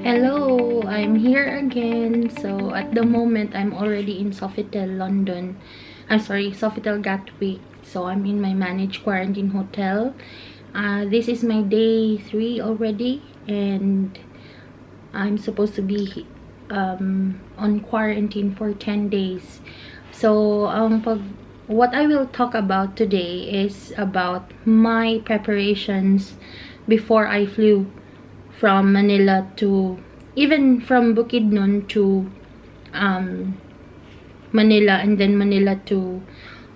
Hello, I'm here again. So at the moment, I'm already in Sofitel, London. I'm sorry, Sofitel Gatwick. So I'm in my managed quarantine hotel. This is my day 3 already, and I'm supposed to be on quarantine for 10 days. So what I will talk about today is about my preparations before I flew from Manila to, even from Bukidnon to Manila, and then Manila to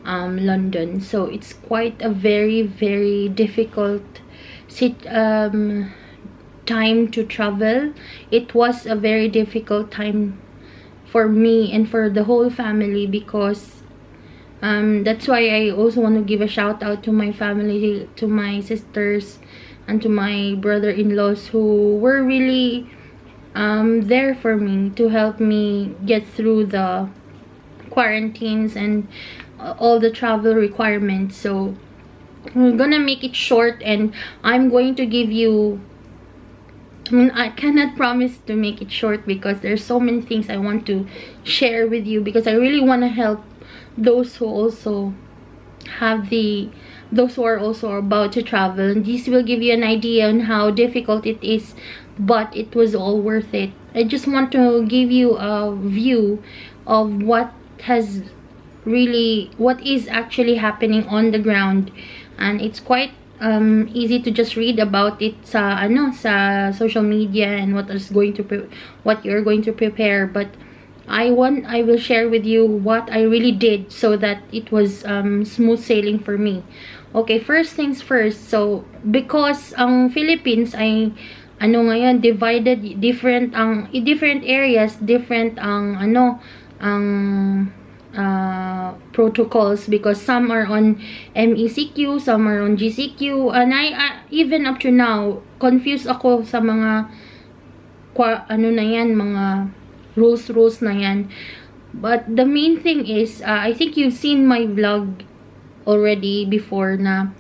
London. So it's quite a very difficult time to travel. It was a very difficult time for me and for the whole family, because that's why I also want to give a shout out to my family, to my sisters and to my brother-in-laws, who were really there for me to help me get through the quarantines and all the travel requirements. So we're gonna make it short, and I'm going to give you, I cannot promise to make it short because there's so many things I want to share with you, because I really want to help those who also have those who are also about to travel. And this will give you an idea on how difficult it is, but it was all worth it. I just want to give you a view of what is actually happening on the ground, and it's quite easy to just read about it sa social media and what you're going to prepare, but I will share with you what I really did so that it was smooth sailing for me. Okay, first things first. So because ang Philippines ay ngayon divided, different areas, different protocols, because some are on MECQ, some are on GCQ, and I even up to now confused ako sa mga mga rules na yan. But the main thing is, I think you've seen my vlog already before, na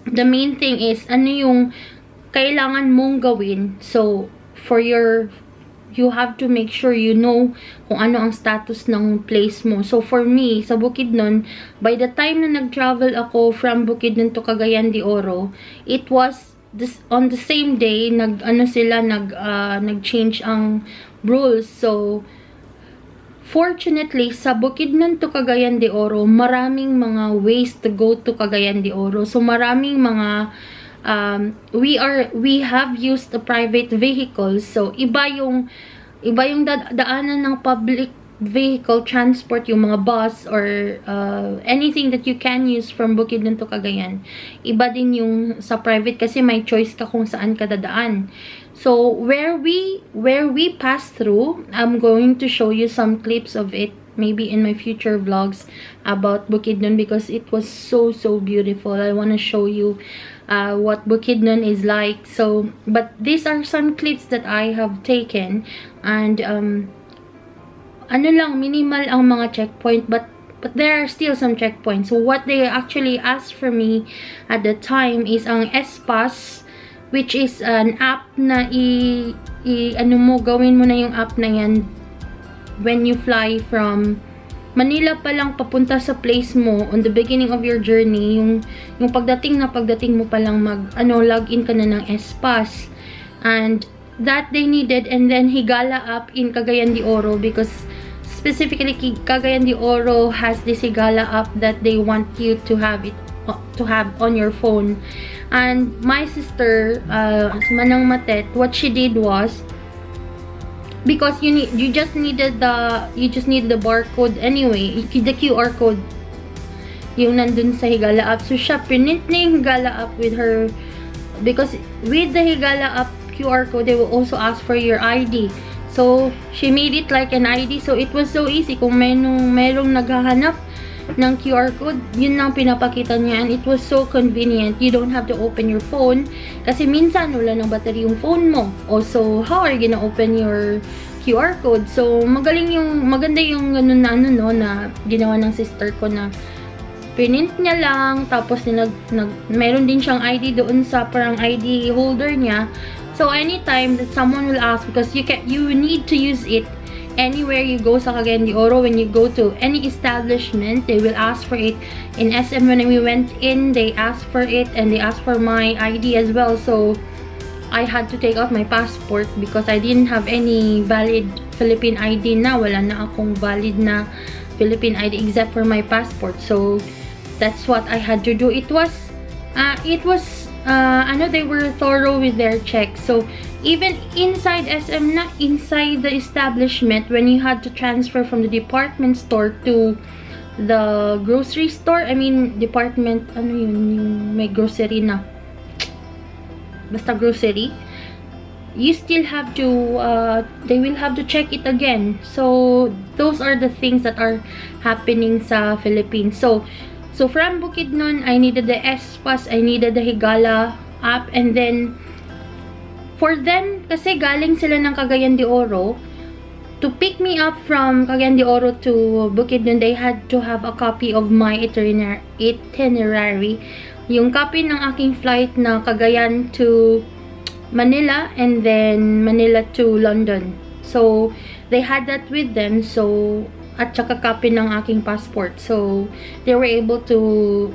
the main thing is ano yung kailangan mong gawin. So you have to make sure you know kung ano ang status ng place mo. So for me, sa Bukidnon, by the time na nag-travel ako from Bukidnon to Cagayan de Oro, it was on the same day nag-change ang rules. So fortunately, sa Bukidnon to Cagayan de Oro, maraming mga ways to go to Cagayan de Oro. So maraming mga we have used a private vehicle. So iba yung daanan ng public vehicle transport, yung mga bus or anything that you can use from Bukidnon to Cagayan. Iba din yung sa private, kasi may choice ka kung saan ka dadaan. So where we pass through, I'm going to show you some clips of it, maybe in my future vlogs about Bukidnon, because it was so beautiful. I want to show you what Bukidnon is like. So, but these are some clips that I have taken, and minimal ang mga checkpoint, but there are still some checkpoints. So what they actually asked for me at the time is ang S-Pass, which is an app na gawin mo na yung app na yan when you fly from Manila pa lang papunta sa place mo on the beginning of your journey. Yung pagdating mo pa lang login ka na ng S-Pass, and that they needed. And then Higala app in Cagayan de Oro, because specifically Cagayan de Oro has this Higala app that they want you to have on your phone. And my sister, Manang Matet, what she did was, because you just need the barcode anyway, the QR code yung nandun sa Higala app. So siya pinint na yung Higala app with her, because with the Higala app QR code, they will also ask for your ID. So she made it like an ID, so it was so easy. Kung merong naghahanap ng QR code, yun lang pinapakita niya, and it was so convenient. You don't have to open your phone, kasi minsan wala ng battery yung phone mo. Also, how are you gonna open your QR code? So maganda yung ganun na ginawa ng sister ko, na pinint niya lang, tapos meron din siyang ID doon sa parang ID holder niya, So anytime that someone will ask, because you need to use it anywhere you go sa Cagayan de Oro, when you go to any establishment, they will ask for it. In SM, when we went in, they asked for it, and they asked for my ID as well. So I had to take out my passport because I didn't have any valid Philippine ID na. Wala na akong valid na Philippine ID except for my passport. So that's what I had to do. It was they were thorough with their checks. So even inside SM na, inside the establishment, when you had to transfer from the department store to the grocery store, I mean department, yung may grocery na, basta grocery, you still have to they will have to check it again. So those are the things that are happening sa Philippines. So from Bukidnon, I needed the S-Pass, I needed the Higala app, and then for them, kasi galing sila ng Cagayan de Oro, to pick me up from Cagayan de Oro to Bukidnon, they had to have a copy of my itinerary. Yung copy ng aking flight na Cagayan to Manila, and then Manila to London. So they had that with them. So at saka copy ng aking passport. So they were able to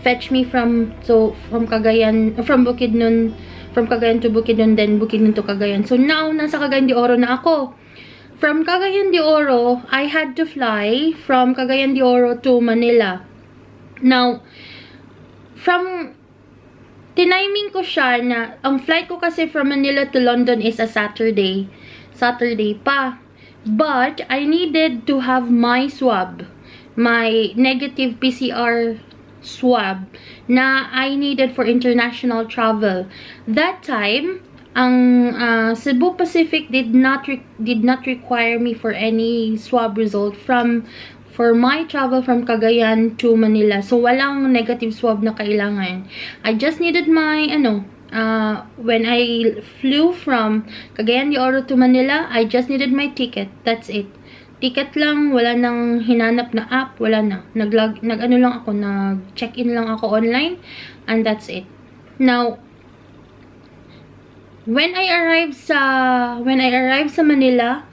fetch me from Cagayan, from Bukidnon, from Cagayan to Bukidnon, then Bukidnon to Cagayan. So now nasa Cagayan de Oro na ako. From Cagayan de Oro, I had to fly from Cagayan de Oro to Manila. Now tiniming ko siya na, ang flight ko kasi from Manila to London is a Saturday pa. But I needed to have my swab, my negative PCR swab na I needed for international travel. That time, ang Cebu Pacific did not require me for any swab result for my travel from Cagayan to Manila. So walang negative swab na kailangan. I just needed my when I flew from Cagayan de Oro to Manila, I just needed my ticket. That's it. Ticket lang, wala nang hinanap na app, wala na. Nag-check-in lang ako online, and that's it. Now, when I arrived sa Manila,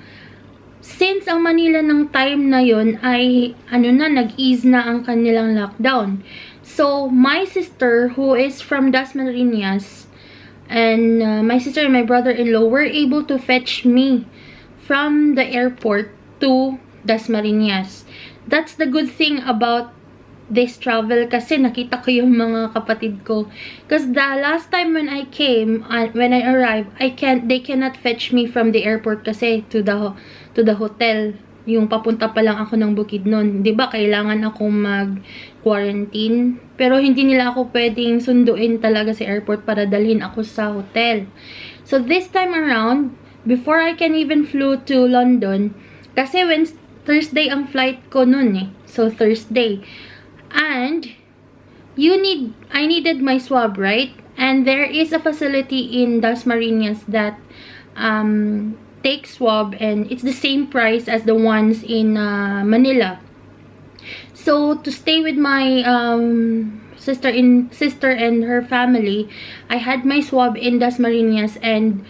since ang Manila ng time na yon ay nag-ease na ang kanilang lockdown. So my sister, who is from Dasmariñas, and my sister and my brother-in-law were able to fetch me from the airport to Dasmariñas. That's the good thing about this travel, kasi nakita ko yung mga kapatid ko. Because the last time when I arrived, they cannot fetch me from the airport kasi to the hotel. Yung papunta pa lang ako ng Bukidnon. 'Di ba kailangan akong mag-quarantine? Pero hindi nila ako pwedeng sunduin talaga sa airport para dalhin ako sa hotel. So this time around, before I can even flew to London, kasi Thursday ang flight ko noon eh. So Thursday. And I needed my swab, right? And there is a facility in Dasmariñas that take swab, and it's the same price as the ones in Manila. So to stay with my sister and her family, I had my swab in Dasmariñas, and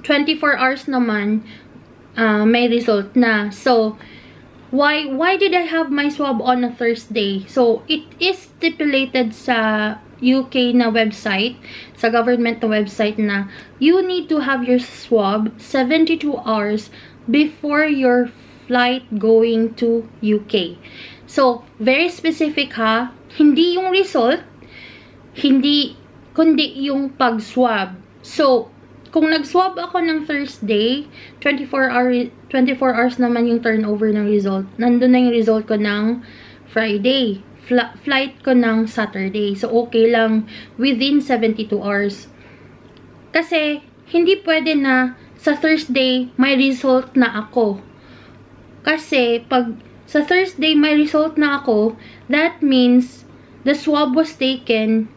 24 hours naman may result na. So why did I have my swab on a Thursday? So it is stipulated sa UK na website, sa government na website, na you need to have your swab 72 hours before your flight going to UK. So very specific ha, hindi yung result, kundi yung pag-swab. So kung nag-swab ako ng Thursday, 24 hours naman yung turnover ng result. Nandun na yung result ko ng Friday. Flight ko ng Saturday. So, okay lang within 72 hours. Kasi, hindi pwede na sa Thursday may result na ako. Kasi, pag sa Thursday may result na ako, that means the swab was taken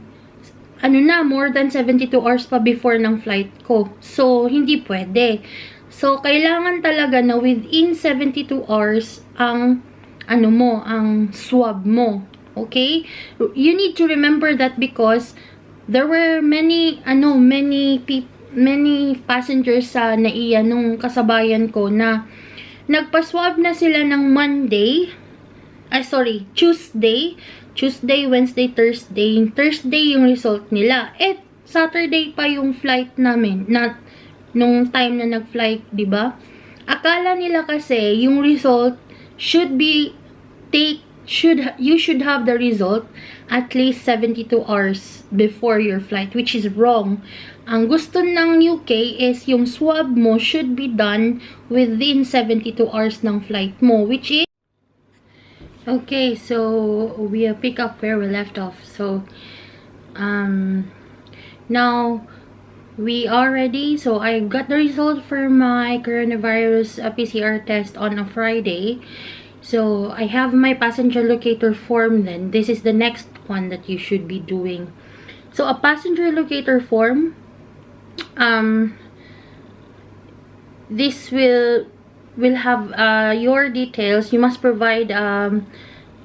more than 72 hours pa before ng flight ko. So, hindi pwede. So, kailangan talaga na within 72 hours ang ang swab mo. Okay? You need to remember that because there were many many passengers sa NAIA nung kasabayan ko na nagpa-swab na sila ng Tuesday, Wednesday, Thursday. Thursday yung result nila. Saturday pa yung flight namin. Nung time na nag-flight, di ba? Akala nila kasi yung result you should have the result at least 72 hours before your flight, which is wrong. Ang gusto ng UK is yung swab mo should be done within 72 hours ng flight mo, which is okay. So we pick up where we left off. So now we are ready. So I got the result for my coronavirus PCR test on a Friday. So I have my passenger locator form then. This is the next one that you should be doing. So a passenger locator form, this will have your details. You must provide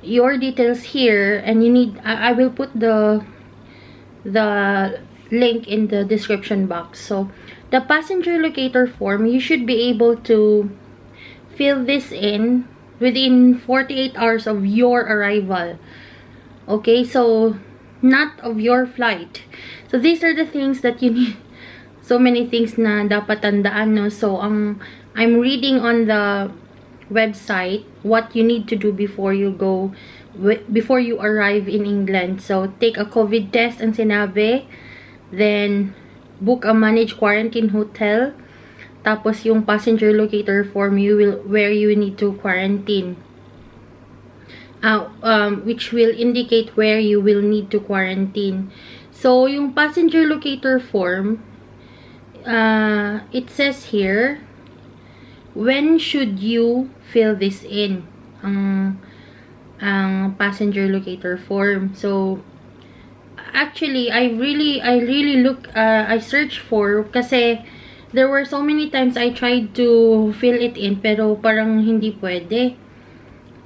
your details here, and you need I will put the link in the description box. So the passenger locator form, you should be able to fill this in within 48 hours of your arrival. Okay, so not of your flight. So these are the things that you need. So many things na dapat tandaan, no? So I'm reading on the website what you need to do before you arrive in England. So take a COVID test ang sinabi, then book a managed quarantine hotel. Tapos yung passenger locator form, where you need to quarantine. Which will indicate where you will need to quarantine. So yung passenger locator form, it says here, when should you fill this in? Ang passenger locator form. So actually, I searched for, kasi there were so many times I tried to fill it in, pero parang hindi pwede.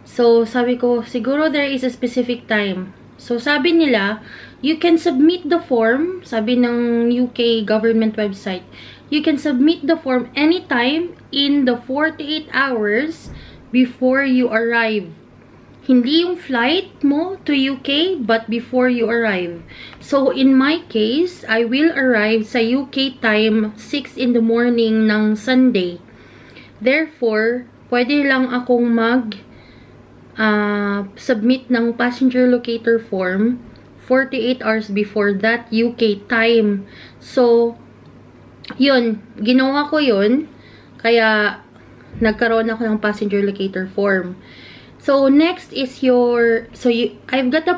So, sabi ko, siguro there is a specific time. So, sabi nila, you can submit the form, sabi ng UK government website, you can submit the form anytime in the 48 hours before you arrive. Hindi yung flight mo to UK, but before you arrive. So, in my case, I will arrive sa UK time 6 in the morning ng Sunday. Therefore, pwede lang akong submit ng passenger locator form 48 hours before that UK time. So, yun. Ginawa ko yun. Kaya, nagkaroon ako ng passenger locator form. So, next is I've got the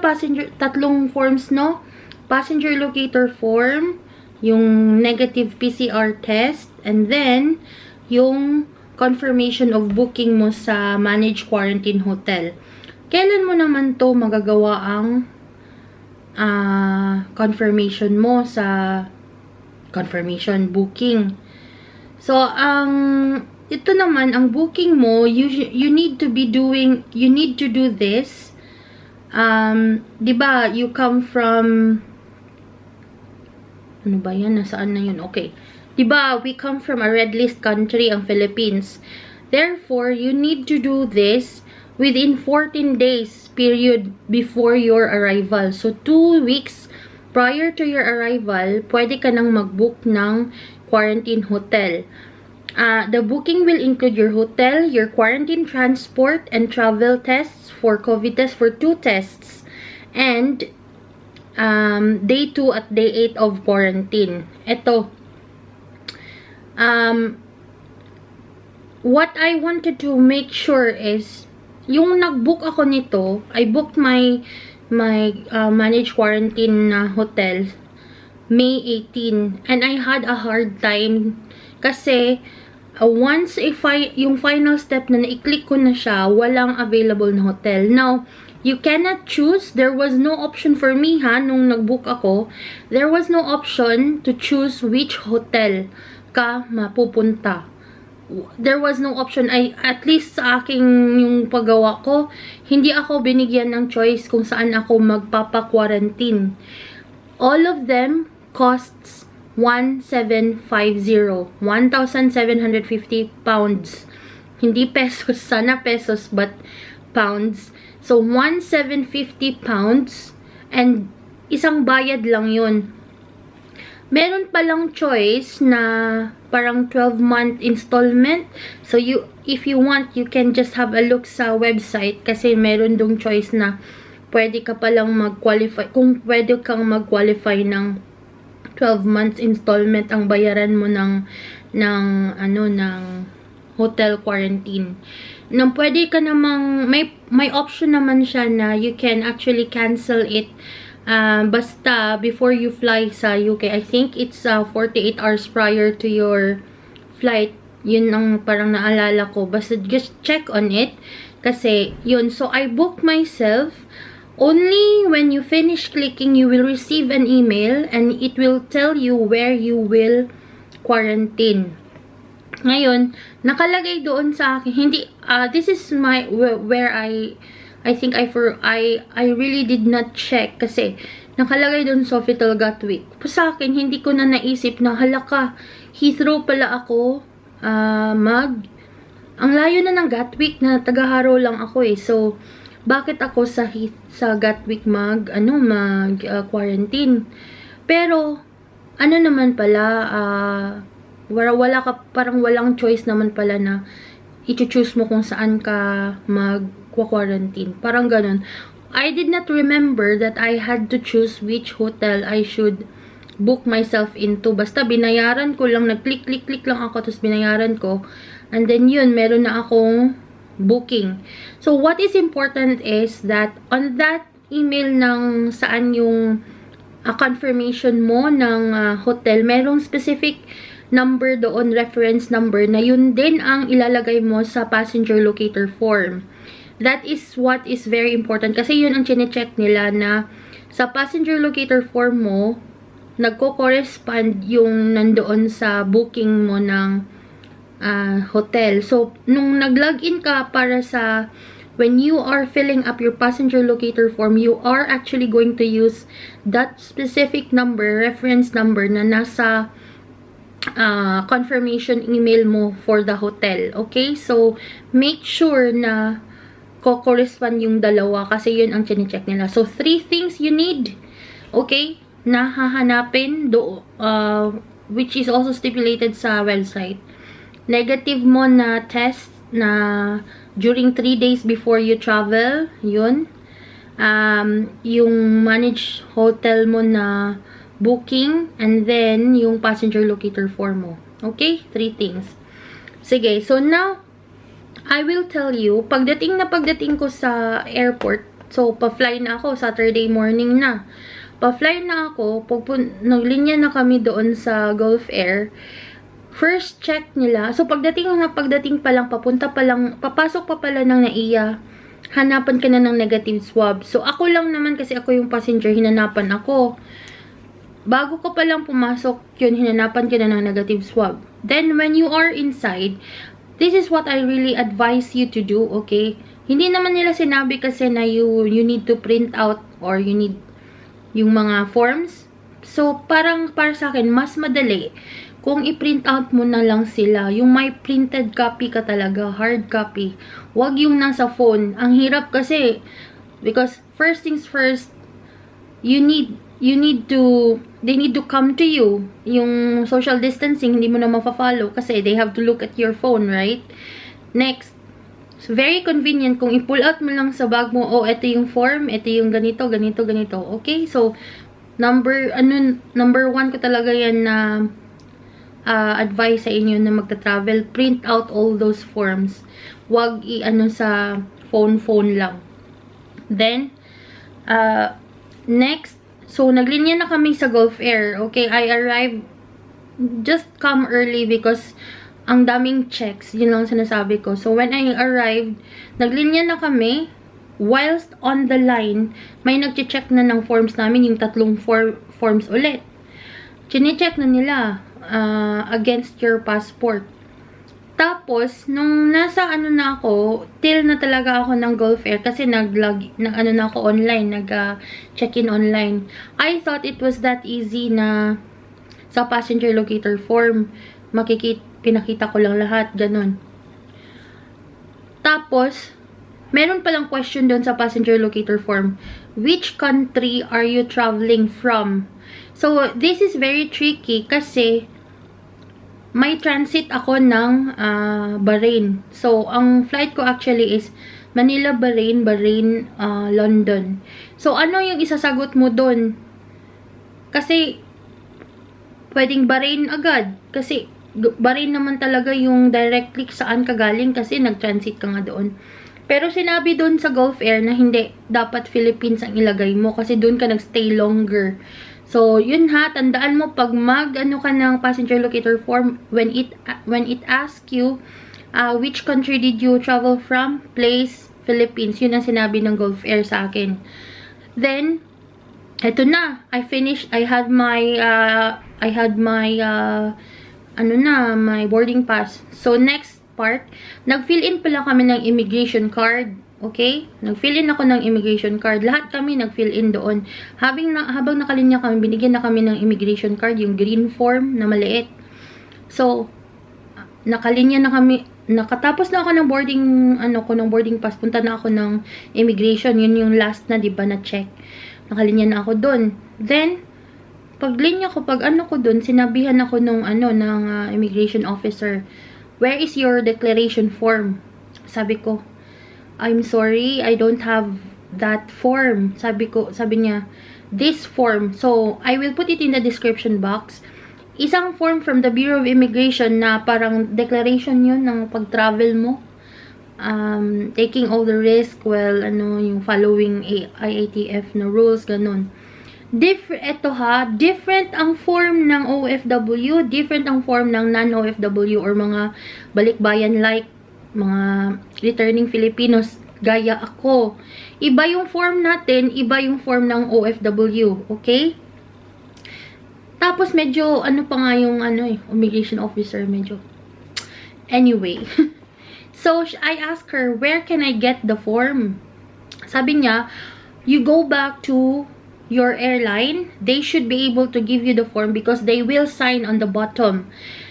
tatlong forms, no? Passenger locator form, yung negative PCR test, and then, yung confirmation of booking mo sa managed quarantine hotel. Kailan mo naman to magagawa ang confirmation mo sa confirmation booking? So, ito naman, ang booking mo, you need to do this. Diba, you come from, ano ba yan? Nasaan na yun? Okay. Diba, we come from a red list country, ang Philippines. Therefore, you need to do this within 14 days period before your arrival. So, 2 weeks prior to your arrival, pwede ka nang mag-book ng quarantine hotel. The booking will include your hotel, your quarantine transport, and travel tests for COVID test for 2 tests. And day 2 at day 8 of quarantine. Ito. What I wanted to make sure is, yung nag-book ako nito, I booked my managed quarantine hotel May 18. And I had a hard time kasi once yung final step na i-click ko na siya, walang available na hotel. Now, you cannot choose. There was no option for me, nung nag-book ako. There was no option to choose which hotel ka mapupunta. There was no option. At least sa aking yung paggawa ko, hindi ako binigyan ng choice kung saan ako magpapa-quarantine. All of them costs 1,750. 1,750 pounds. Hindi pesos. Sana pesos, but pounds. So, 1,750 pounds. And, isang bayad lang yun. Meron palang choice na parang 12-month installment. So, if you want, you can just have a look sa website kasi meron dong choice na pwede ka palang mag-qualify. Kung pwede kang mag-qualify ng 12 months installment ang bayaran mo ng hotel quarantine. Nang pwede ka namang, may option naman siya na you can actually cancel it basta before you fly sa UK. I think it's 48 hours prior to your flight. Yun ang parang naalala ko. Basta just check on it. Kasi, yun. So, I booked myself. Only when you finish clicking, you will receive an email and it will tell you where you will quarantine. Ngayon, nakalagay doon sa akin, hindi, this is where I think I really did not check kasi nakalagay doon Sofitel Gatwick. Sa akin, hindi ko na naisip na halaka, Heathrow pala ako, ang layo na ng Gatwick na taga-Harrow lang ako eh. So, bakit ako sa Gatwick quarantine? Pero naman pala parang walang choice naman pala na i-choose mo kung saan ka mag-quarantine. Parang ganun. I did not remember that I had to choose which hotel I should book myself into. Basta binayaran ko lang, nag-click lang ako, tapos binayaran ko. And then yun, meron na akong booking. So, what is important is that on that email ng saan yung confirmation mo ng hotel, merong specific number doon, reference number, na yun din ang ilalagay mo sa passenger locator form. That is what is very important. Kasi yun ang chine-check nila na sa passenger locator form mo, nagko-correspond yung nandoon sa booking mo ng hotel. So, nung nag-login ka para sa, when you are filling up your passenger locator form, you are actually going to use that specific number, reference number, na nasa confirmation email mo for the hotel. Okay? So, make sure na ko-correspond yung dalawa kasi yun ang chine-check nila. So, 3 things you need. Okay? Na hahanapin which is also stipulated sa website. Negative mo na test na during 3 days before you travel, yun. Yung managed hotel mo na booking, and then yung passenger locator form mo. Okay? 3 things. Sige, so now, I will tell you, pagdating ko sa airport, so pa-fly na ako, Saturday morning na. Pa-fly na ako, naglinya na kami doon sa Gulf Air. First check nila, so pagdating pa lang, papasok pa pala ng NAIA, hanapan ka na ng negative swab. So ako lang naman, kasi ako yung passenger, hinanapan ako. Bago ka pa lang pumasok, yun, hinanapan ka na ng negative swab. Then when you are inside, this is what I really advise you to do, okay? Hindi naman nila sinabi kasi na you need to print out or you need yung mga forms. So parang para sa akin, mas madali kung i-print out mo na lang sila, yung may printed copy ka talaga, hard copy. Wag yung nasa phone. Ang hirap kasi, because first things first, they need to come to you. Yung social distancing, hindi mo na mafa-follow kasi they have to look at your phone, right? Next, it's very convenient kung i-pull out mo lang sa bag mo, oh, ito yung form, ito yung ganito. Okay? So, number 1 ko talaga yan na advice sa inyo na magta-travel, print out all those forms. Wag i-ano sa phone lang. Then, next, so naglinya na kami sa Gulf Air. Okay, I arrived, just come early because ang daming checks. Yun lang sinasabi ko. So, when I arrived, naglinya na kami. Whilst on the line, may nag-check na ng forms namin, yung 3 forms ulit. Chine-check na nila against your passport. Tapos, nung nasa na ako, till na talaga ako ng Gulf Air kasi na ako online, nag-check-in online. I thought it was that easy na sa passenger locator form. Pinakita ko lang lahat, ganun. Tapos, meron palang question doon sa passenger locator form. Which country are you traveling from? So, this is very tricky kasi may transit ako ng Bahrain. So, ang flight ko actually is Manila, Bahrain, London. So, ano yung isasagot mo doon? Kasi, pwedeng Bahrain agad. Kasi, Bahrain naman talaga yung directly saan ka galing kasi nag-transit ka nga doon. Pero sinabi doon sa Gulf Air na hindi, dapat Philippines ang ilagay mo kasi doon ka nagstay longer. So, yun ha, tandaan mo pag ano ka ng passenger locator form, when it asks you, which country did you travel from? Place, Philippines. Yun ang sinabi ng Gulf Air sa akin. Then, eto na, I had my boarding pass. So, next part, nag-fill in pala kami ng immigration card. Okay? Nag-fill in ako ng immigration card. Lahat kami nag-fill in doon. Habang nakalinya kami, binigyan na kami ng immigration card, yung green form na maliit. So, nakalinya na kami. Nakatapos na ako ng boarding pass. Punta na ako ng immigration. Yun yung last na, 'di ba, na check. Nakalinya na ako doon. Then, paglinya ko, doon, sinabihan ako ng immigration officer, where is your declaration form? Sabi ko, I'm sorry, I don't have that form. Sabi niya, this form. So, I will put it in the description box. Isang form from the Bureau of Immigration na parang declaration yun ng pag-travel mo. Taking all the risk while, yung following IATF na rules, ganun. Different ang form ng OFW, different ang form ng non-OFW or mga balikbayan like mga returning Filipinos gaya ako. Iba yung form natin, iba yung form ng OFW, okay? Tapos medyo pa nga yung immigration officer medyo. Anyway, so I asked her, where can I get the form? Sabi niya, you go back to your airline, they should be able to give you the form because they will sign on the bottom.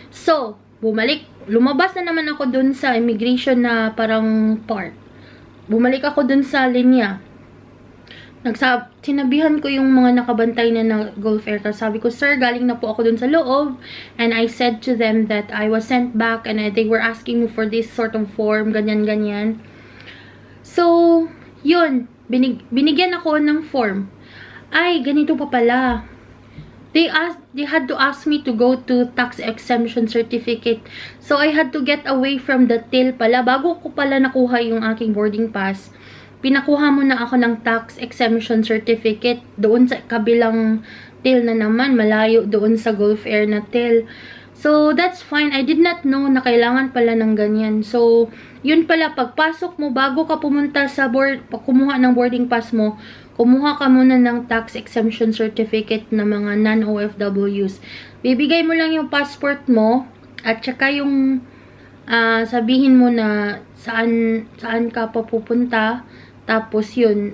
So, lumabas na naman ako dun sa immigration na parang part. Bumalik ako dun sa linya. Sinabihan ko yung mga nakabantay na Gulf Air. Sabi ko, sir, galing na po ako dun sa loob. And I said to them that I was sent back and they were asking me for this sort of form, ganyan. So, yun. Binigyan ako ng form. Ay, ganito pa pala. They had to ask me to go to tax exemption certificate. So, I had to get away from the till pala. Bago ko pala nakuha yung aking boarding pass, pinakuha mo na ako ng tax exemption certificate doon sa kabilang till na naman. Malayo doon sa Gulf Air na till. So, that's fine. I did not know na kailangan pala ng ganyan. So, yun pala, pagpasok mo, bago ka pumunta sa kumuha ng boarding pass mo, kumuha ka muna ng tax exemption certificate na mga non-OFWs. Bibigay mo lang yung passport mo at saka yung sabihin mo na saan ka papupunta. Tapos yun,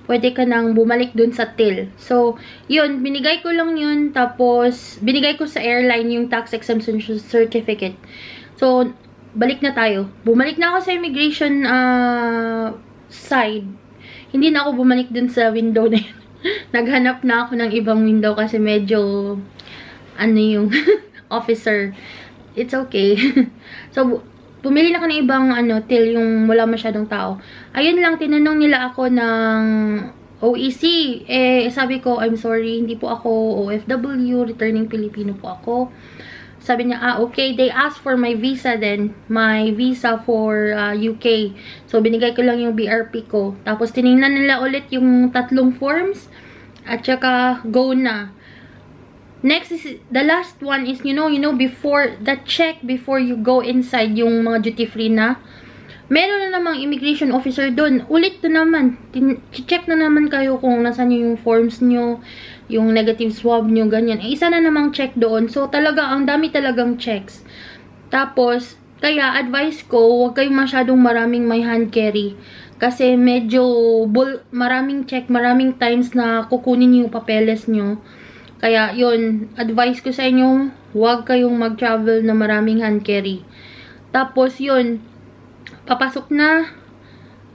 pwede ka nang bumalik dun sa till. So, yun, binigay ko lang yun. Tapos, binigay ko sa airline yung tax exemption certificate. So, balik na tayo. Bumalik na ako sa immigration side. Hindi na ako bumalik dun sa window na yun. Naghanap na ako ng ibang window kasi medyo yung officer. It's okay. So, pumili na ako ng ibang till yung wala masyadong tao. Ayun lang, tinanong nila ako ng OEC. Sabi ko, I'm sorry, hindi po ako OFW, returning Filipino po ako. Sabi niya, okay. They asked for my visa then. My visa for UK. So, binigay ko lang yung BRP ko. Tapos, tinignan nila ulit yung 3 forms. At saka, go na. Next is, the last one is, before, the check before you go inside yung mga duty free na. Meron na namang immigration officer doon. Ulit na naman. Check na naman kayo kung nasan yung forms nyo, yung negative swab nyo, ganyan. Isa na namang check doon. So, ang dami talagang checks. Tapos, kaya advice ko, huwag kayong masyadong maraming may hand carry. Kasi medyo maraming check, maraming times na kukunin yung papeles nyo. Kaya yun, advice ko sa inyo, huwag kayong mag-travel na maraming hand carry. Tapos yun, papasok na,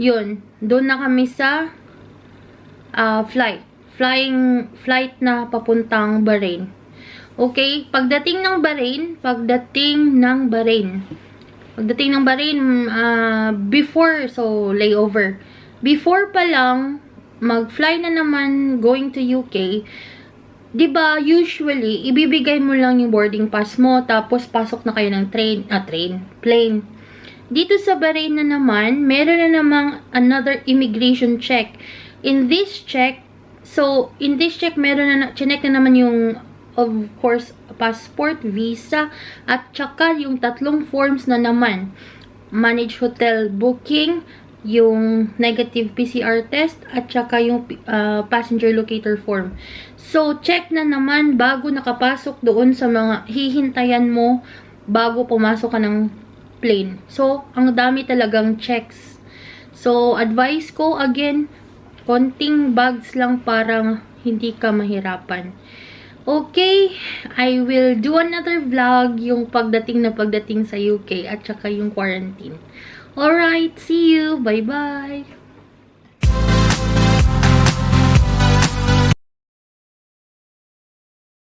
yun, doon na kami sa flight na papuntang Bahrain. Okay, pagdating ng Bahrain, before, so layover. Before pa lang, mag-fly na naman going to UK, 'di ba, usually, ibibigay mo lang yung boarding pass mo, tapos pasok na kayo ng plane. Dito sa Bahrain na naman, meron na namang another immigration check. In this check, meron na, chinek na naman yung, of course, passport, visa, at saka yung 3 forms na naman. Manage hotel booking, yung negative PCR test, at saka yung passenger locator form. So, check na naman bago nakapasok doon sa mga hihintayan mo bago pumasok ka ng plane. So, ang dami talagang checks. So, advice ko, again, konting bags lang para hindi ka mahirapan. Okay, I will do another vlog yung pagdating sa UK at saka yung quarantine. Alright, see you! Bye-bye!